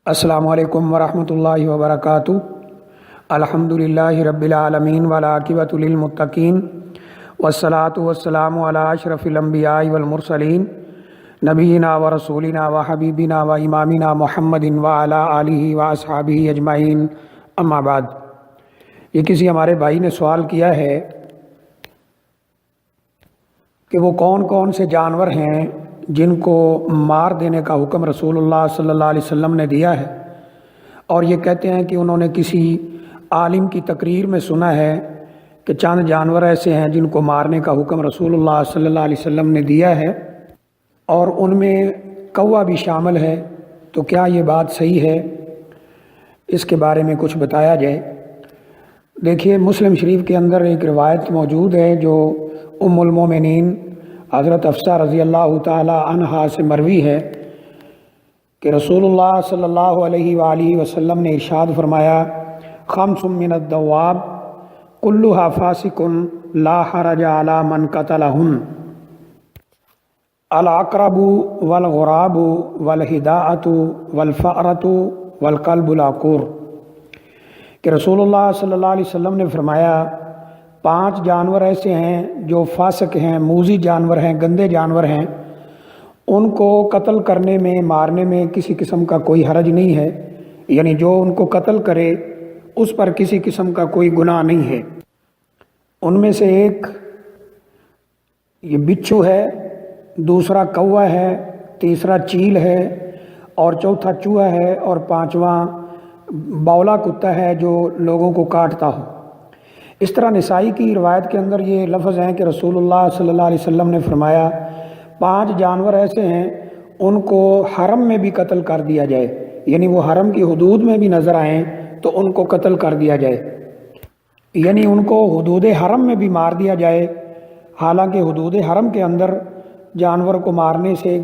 السلام علیکم ورحمۃ اللہ وبرکاتہ۔ الحمدللہ رب العالمین والعاقبۃ للمتقین والصلاۃ والسلام علی اشرف الانبیاء والمرسلین نبینا و رسولنا و حبیبنا و امامنا محمد وعلی آلہ و اصحابہ اجمعین، اما بعد۔ یہ کسی ہمارے بھائی نے سوال کیا ہے کہ وہ کون کون سے جانور ہیں جن کو مار دینے کا حکم رسول اللہ صلی اللہ علیہ وسلم نے دیا ہے، اور یہ کہتے ہیں کہ انہوں نے کسی عالم کی تقریر میں سنا ہے کہ چند جانور ایسے ہیں جن کو مارنے کا حکم رسول اللہ صلی اللہ علیہ وسلم نے دیا ہے، اور ان میں کوا بھی شامل ہے۔ تو کیا یہ بات صحیح ہے؟ اس کے بارے میں کچھ بتایا جائے۔ دیکھیے، مسلم شریف کے اندر ایک روایت موجود ہے جو ام المومنین حضرت حفصہ رضی اللہ تعالی عنہا سے مروی ہے کہ رسول اللہ صلی اللہ علیہ وآلہ وسلم نے ارشاد فرمایا، خمس من الدواب کلھا فاسق لا حرج علی من قتلہن، العقرب والغراب والہداءۃ والفأرۃ والکلب العقور، کہ رسول اللہ صلی اللہ علیہ وسلم نے فرمایا 5 جانور ایسے ہیں جو فاسق ہیں، موذی جانور ہیں، گندے جانور ہیں، ان کو قتل کرنے میں، مارنے میں کسی قسم کا کوئی حرج نہیں ہے، یعنی جو ان کو قتل کرے اس پر کسی قسم کا کوئی گناہ نہیں ہے۔ ان میں سے ایک یہ بچھو ہے، دوسرا کوا ہے، تیسرا چیل ہے، اور چوتھا چوہا ہے، اور 5واں بولا کتا ہے جو لوگوں کو کاٹتا ہو۔ اس طرح نسائی کی روایت کے اندر یہ لفظ ہیں کہ رسول اللہ صلی اللہ علیہ وسلم نے فرمایا 5 جانور ایسے ہیں ان کو حرم میں بھی قتل کر دیا جائے، یعنی وہ حرم کی حدود میں بھی نظر آئیں تو ان کو قتل کر دیا جائے، یعنی ان کو حدود حرم میں بھی مار دیا جائے۔ حالانکہ حدود حرم کے اندر جانور کو مارنے سے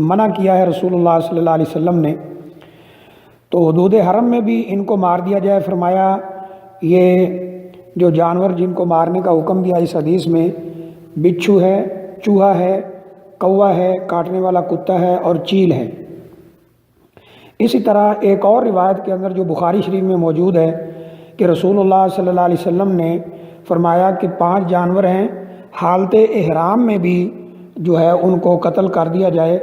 منع کیا ہے رسول اللہ صلی اللہ علیہ وسلم نے، تو حدود حرم میں بھی ان کو مار دیا جائے۔ فرمایا یہ جو جانور جن کو مارنے کا حکم دیا اس حدیث میں بچھو ہے، چوہا ہے، کوا ہے، کاٹنے والا کتا ہے، اور چیل ہے۔ اسی طرح ایک اور روایت کے اندر جو بخاری شریف میں موجود ہے کہ رسول اللہ صلی اللہ علیہ وسلم نے فرمایا کہ 5 جانور ہیں، حالت احرام میں بھی جو ہے ان کو قتل کر دیا جائے،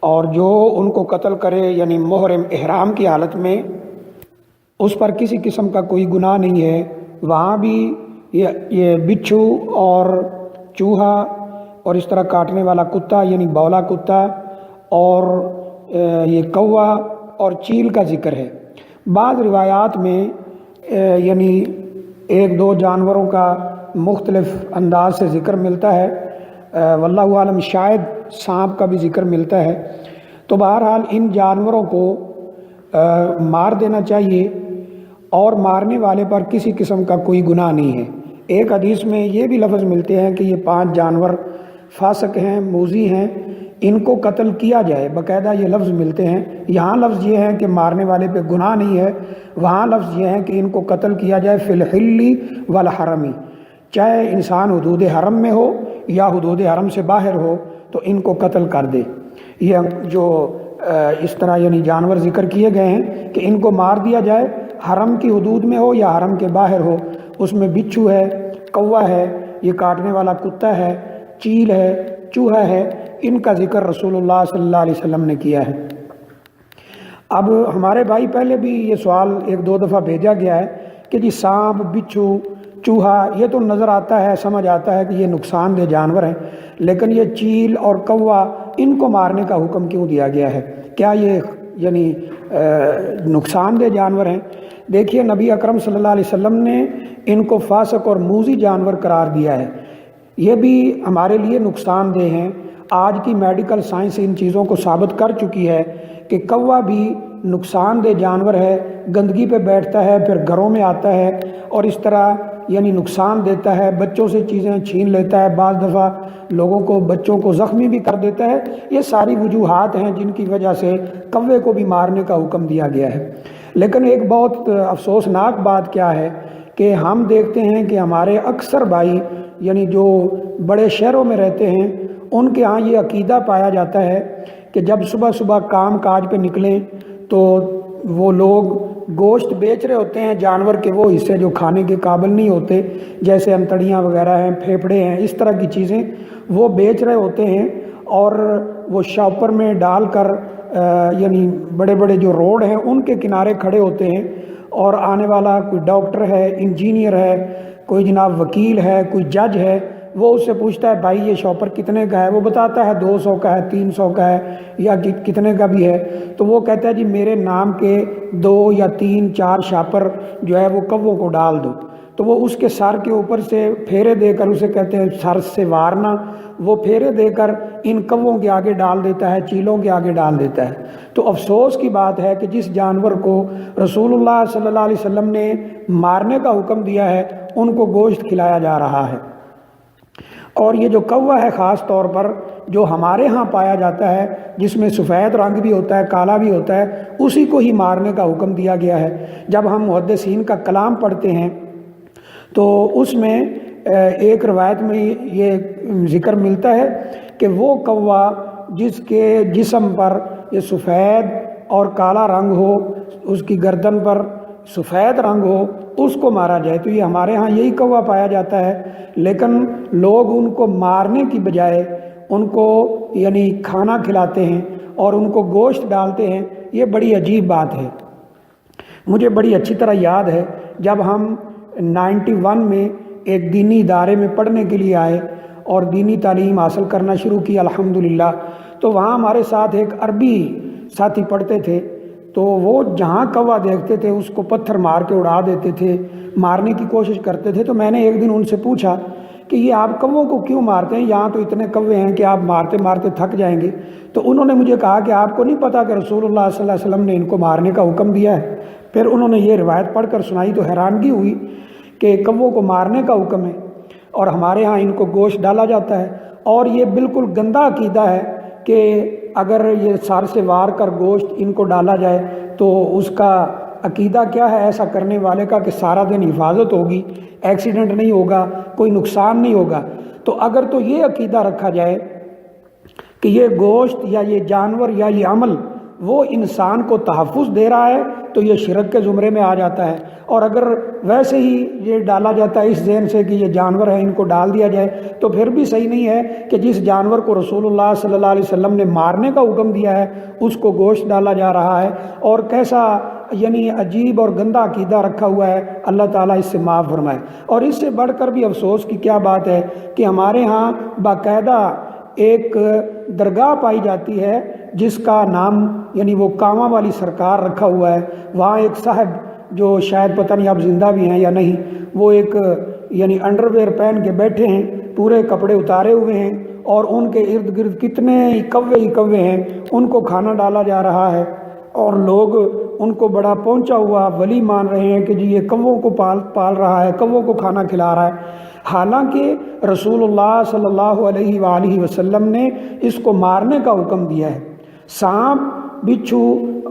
اور جو ان کو قتل کرے یعنی محرم احرام کی حالت میں اس پر کسی قسم کا کوئی گناہ نہیں ہے۔ وہاں بھی یہ بچھو اور چوہا اور اس طرح کاٹنے والا کتا یعنی بولا کتا اور یہ کوا اور چیل کا ذکر ہے۔ بعض روایات میں یعنی 1-2 جانوروں کا مختلف انداز سے ذکر ملتا ہے، واللہ عالم شاید سانپ کا بھی ذکر ملتا ہے۔ تو بہرحال ان جانوروں کو مار دینا چاہیے، اور مارنے والے پر کسی قسم کا کوئی گناہ نہیں ہے۔ ایک حدیث میں یہ بھی لفظ ملتے ہیں کہ یہ 5 جانور فاسق ہیں، موذی ہیں، ان کو قتل کیا جائے، باقاعدہ یہ لفظ ملتے ہیں۔ یہاں لفظ یہ ہے کہ مارنے والے پہ گناہ نہیں ہے، وہاں لفظ یہ ہے کہ ان کو قتل کیا جائے فی الحل والحرمی، چاہے انسان حدود حرم میں ہو یا حدود حرم سے باہر ہو تو ان کو قتل کر دے۔ یہ جو اس طرح یعنی جانور ذکر کیے گئے ہیں کہ ان کو مار دیا جائے، حرم کی حدود میں ہو یا حرم کے باہر ہو، اس میں بچھو ہے، کوا ہے، یہ کاٹنے والا کتا ہے، چیل ہے، چوہا ہے، ان کا ذکر رسول اللہ صلی اللہ علیہ وسلم نے کیا ہے۔ اب ہمارے بھائی پہلے بھی یہ سوال 1-2 دفعہ بھیجا گیا ہے کہ جی سانپ، بچھو، چوہا یہ تو نظر آتا ہے، سمجھ آتا ہے کہ یہ نقصان دہ جانور ہیں، لیکن یہ چیل اور کوا ان کو مارنے کا حکم کیوں دیا گیا ہے؟ کیا یہ یعنی نقصان دہ جانور ہیں؟ دیکھیے، نبی اکرم صلی اللہ علیہ وسلم نے ان کو فاسق اور موذی جانور قرار دیا ہے، یہ بھی ہمارے لیے نقصان دہ ہیں۔ آج کی میڈیکل سائنس ان چیزوں کو ثابت کر چکی ہے کہ کوا بھی نقصان دہ جانور ہے، گندگی پہ بیٹھتا ہے، پھر گھروں میں آتا ہے اور اس طرح یعنی نقصان دیتا ہے، بچوں سے چیزیں چھین لیتا ہے، بعض دفعہ لوگوں کو، بچوں کو زخمی بھی کر دیتا ہے۔ یہ ساری وجوہات ہیں جن کی وجہ سے کوے کو بھی مارنے کا حکم دیا گیا ہے۔ لیکن ایک بہت افسوسناک بات کیا ہے کہ ہم دیکھتے ہیں کہ ہمارے اکثر بھائی یعنی جو بڑے شہروں میں رہتے ہیں ان کے ہاں یہ عقیدہ پایا جاتا ہے کہ جب صبح صبح کام کاج پہ نکلیں تو وہ لوگ گوشت بیچ رہے ہوتے ہیں جانور کے وہ حصے جو کھانے کے قابل نہیں ہوتے، جیسے انتڑیاں وغیرہ ہیں، پھیپھڑے ہیں، اس طرح کی چیزیں وہ بیچ رہے ہوتے ہیں، اور وہ شاپر میں ڈال کر یعنی بڑے بڑے جو روڈ ہیں ان کے کنارے کھڑے ہوتے ہیں، اور آنے والا کوئی ڈاکٹر ہے، انجینئر ہے، کوئی جناب وکیل ہے، کوئی جج ہے، وہ اس سے پوچھتا ہے بھائی یہ شاپر کتنے کا ہے، وہ بتاتا ہے 200 کا ہے، 300 کا ہے، یا کتنے کا بھی ہے، تو وہ کہتا ہے جی میرے نام کے 2 یا 3 4 شاپر جو ہے وہ کووں کو ڈال دو، تو وہ اس کے سر کے اوپر سے پھیرے دے کر، اسے کہتے ہیں سر سے وارنا، وہ پھیرے دے کر ان کووں کے آگے ڈال دیتا ہے، چیلوں کے آگے ڈال دیتا ہے۔ تو افسوس کی بات ہے کہ جس جانور کو رسول اللہ صلی اللہ علیہ وسلم نے مارنے کا حکم دیا ہے ان کو گوشت کھلایا جا رہا ہے۔ اور یہ جو کوہ ہے خاص طور پر جو ہمارے ہاں پایا جاتا ہے، جس میں سفید رنگ بھی ہوتا ہے، کالا بھی ہوتا ہے، اسی کو ہی مارنے کا حکم دیا گیا ہے۔ جب ہم محدثین کا کلام پڑھتے ہیں تو اس میں ایک روایت میں یہ ذکر ملتا ہے کہ وہ کوہ جس کے جسم پر یہ سفید اور کالا رنگ ہو، اس کی گردن پر سفید رنگ ہو، اس کو مارا جائے۔ تو یہ ہمارے ہاں یہی کوہ پایا جاتا ہے، لیکن لوگ ان کو مارنے کی بجائے ان کو یعنی کھانا کھلاتے ہیں اور ان کو گوشت ڈالتے ہیں۔ یہ بڑی عجیب بات ہے۔ مجھے بڑی اچھی طرح یاد ہے جب ہم 91 میں ایک دینی ادارے میں پڑھنے کے لیے آئے اور دینی تعلیم حاصل کرنا شروع کی الحمدللہ، تو وہاں ہمارے ساتھ ایک عربی ساتھی پڑھتے تھے، تو وہ جہاں کوہ دیکھتے تھے اس کو پتھر مار کے اڑا دیتے تھے، مارنے کی کوشش کرتے تھے۔ تو میں نے ایک دن ان سے پوچھا کہ یہ آپ کووں کو کیوں مارتے ہیں؟ یہاں تو اتنے کوے ہیں کہ آپ مارتے مارتے تھک جائیں گے۔ تو انہوں نے مجھے کہا کہ آپ کو نہیں پتا کہ رسول اللہ صلی اللہ علیہ وسلم نے ان کو مارنے کا حکم دیا ہے؟ پھر انہوں نے یہ روایت پڑھ کر سنائی تو حیرانگی ہوئی کہ کووں کو مارنے کا حکم ہے اور ہمارے ہاں ان کو گوشت ڈالا جاتا ہے۔ اور یہ بالکل گندا عقیدہ ہے کہ اگر یہ سر سے وار کر گوشت ان کو ڈالا جائے تو اس کا عقیدہ کیا ہے ایسا کرنے والے کا کہ سارا دن حفاظت ہوگی، ایکسیڈنٹ نہیں ہوگا، کوئی نقصان نہیں ہوگا۔ تو اگر تو یہ عقیدہ رکھا جائے کہ یہ گوشت یا یہ جانور یا یہ عمل وہ انسان کو تحفظ دے رہا ہے تو یہ شرک کے زمرے میں آ جاتا ہے، اور اگر ویسے ہی یہ ڈالا جاتا ہے اس ذہن سے کہ یہ جانور ہے ان کو ڈال دیا جائے تو پھر بھی صحیح نہیں ہے کہ جس جانور کو رسول اللہ صلی اللہ علیہ وسلم نے مارنے کا حکم دیا ہے اس کو گوشت ڈالا جا رہا ہے۔ اور کیسا یعنی عجیب اور گندا عقیدہ رکھا ہوا ہے، اللہ تعالیٰ اس سے معاف فرمائے۔ اور اس سے بڑھ کر بھی افسوس کی کیا بات ہے کہ ہمارے ہاں باقاعدہ ایک درگاہ پائی جاتی ہے جس کا نام یعنی وہ کانواں والی سرکار رکھا ہوا ہے۔ وہاں ایک صاحب جو شاید پتہ نہیں اب زندہ بھی ہیں یا نہیں، وہ ایک یعنی انڈر ویئر پہن کے بیٹھے ہیں، پورے کپڑے اتارے ہوئے ہیں، اور ان کے ارد گرد کتنے ہی کوے ہیں، ان کو کھانا ڈالا جا رہا ہے، اور لوگ ان کو بڑا پہنچا ہوا ولی مان رہے ہیں کہ جی یہ کووں کو پال رہا ہے، کووں کو کھانا کھلا رہا ہے۔ حالانکہ رسول اللہ صلی اللہ علیہ وآلہ وسلم نے اس کو مارنے کا حکم دیا ہے۔ سانپ، بچھو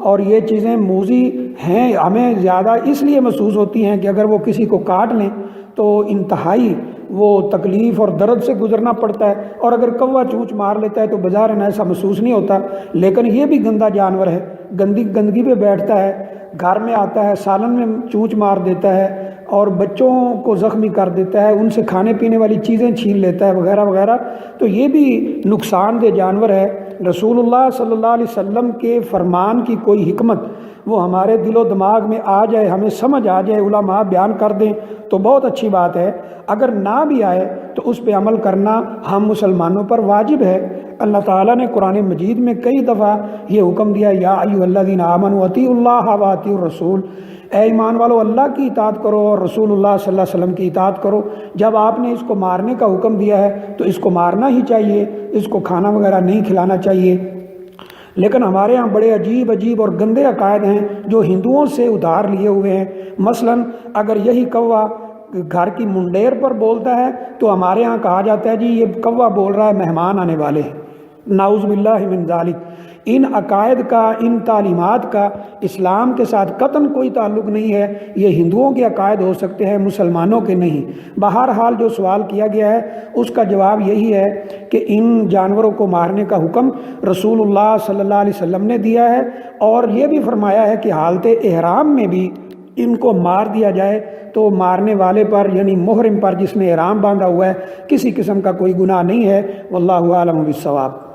اور یہ چیزیں موذی ہیں، ہمیں زیادہ اس لیے محسوس ہوتی ہیں کہ اگر وہ کسی کو کاٹ لیں تو انتہائی وہ تکلیف اور درد سے گزرنا پڑتا ہے، اور اگر کوہ چونچ مار لیتا ہے تو بظاہر ایسا محسوس نہیں ہوتا، لیکن یہ بھی گندا جانور ہے، گندگی پہ بیٹھتا ہے، گھر میں آتا ہے، سالن میں چونچ مار دیتا ہے اور بچوں کو زخمی کر دیتا ہے، ان سے کھانے پینے والی چیزیں چھین لیتا ہے وغیرہ وغیرہ، تو یہ بھی نقصان دہ جانور ہے۔ رسول اللہ صلی اللہ علیہ وسلم کے فرمان کی کوئی حکمت وہ ہمارے دل و دماغ میں آ جائے، ہمیں سمجھ آ جائے، علماء بیان کر دیں تو بہت اچھی بات ہے، اگر نہ بھی آئے تو اس پہ عمل کرنا ہم مسلمانوں پر واجب ہے۔ اللہ تعالیٰ نے قرآن مجید میں کئی دفعہ یہ حکم دیا، یا ایھا الذین آمنوا اطیعوا اللہ واطیعوا الرسول، اے ایمان والو اللہ کی اطاعت کرو اور رسول اللہ صلی اللہ علیہ وسلم کی اطاعت کرو۔ جب آپ نے اس کو مارنے کا حکم دیا ہے تو اس کو مارنا ہی چاہیے، اس کو کھانا وغیرہ نہیں کھلانا چاہیے۔ لیکن ہمارے ہاں بڑے عجیب اور گندے عقائد ہیں جو ہندوؤں سے ادھار لیے ہوئے ہیں۔ مثلا اگر یہی کوہ گھر کی منڈیر پر بولتا ہے تو ہمارے ہاں کہا جاتا ہے جی یہ کوہ بول رہا ہے مہمان آنے والے ہیں، نعوذ باللہ من ذالک۔ ان عقائد کا، ان تعلیمات کا اسلام کے ساتھ قطعاً کوئی تعلق نہیں ہے۔ یہ ہندوؤں کے عقائد ہو سکتے ہیں، مسلمانوں کے نہیں۔ بہرحال جو سوال کیا گیا ہے اس کا جواب یہی ہے کہ ان جانوروں کو مارنے کا حکم رسول اللہ صلی اللہ علیہ وسلم نے دیا ہے، اور یہ بھی فرمایا ہے کہ حالت احرام میں بھی ان کو مار دیا جائے، تو مارنے والے پر یعنی محرم پر، جس نے احرام باندھا ہوا ہے، کسی قسم کا کوئی گناہ نہیں ہے۔ واللہ اعلم بالصواب۔